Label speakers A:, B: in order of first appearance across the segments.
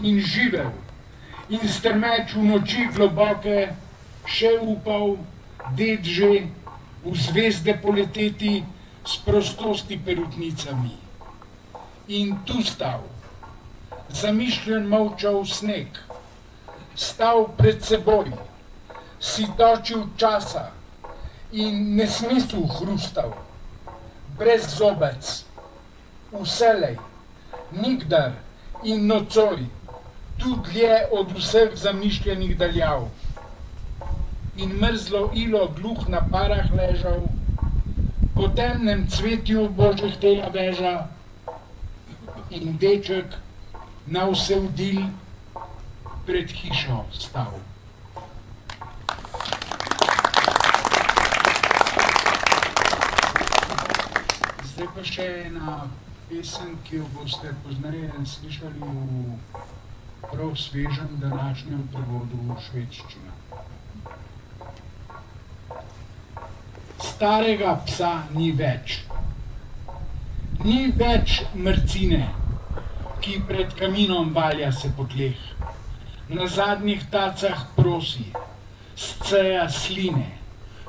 A: in živel, in strmeč v noči globoke, še upal, ded že, v zvezde poleteti s prostosti perutnicami. In tu stal, zamišljen molčal sneg, stal pred seboj, si točil časa in nesmislu hrustal, brez zobec, vselej, nikdar in nocoj, tu dlje od vseh zamišljenih daljav. In mrzlo ilo gluh na parah ležal, po temnem cvetju božjih tela veža, in deček na vse vdil pred hišo stal. Zdaj pa še ena pesem, ki jo boste pozneje slišali v prav svežem današnjem prevodu v švedščino. Starega psa ni več. Ni več mrcine, ki pred kaminom valja se po tleh. Na zadnjih tacah prosi, sceja sline,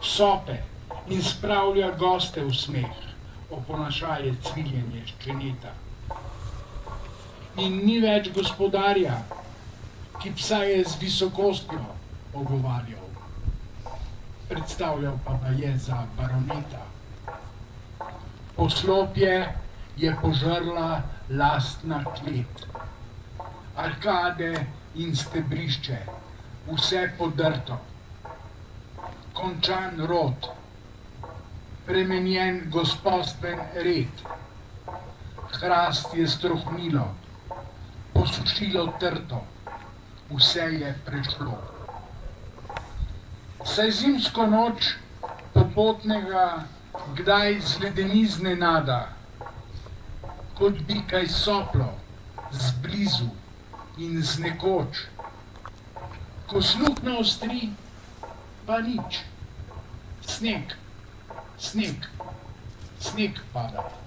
A: sope in spravlja goste v smeh, oponašaje cviljenje ščeneta. In ni več gospodarja, ki psa je z visokostjo ogovarjal. Predstavljal pa je za baroneta. Poslopje je požrla lastna klet. Arkade in stebrišče, vse podrto. Končan rod, premenjen gospodstven red. Hrast je strohnilo, posušilo trto, vse je prešlo. Saj zimsko noč popotnega kdaj zledeni znenada, kot bi kaj soplo, zblizu in znekoč. Ko sluh naostri, pa nič. Sneg, sneg, sneg pada.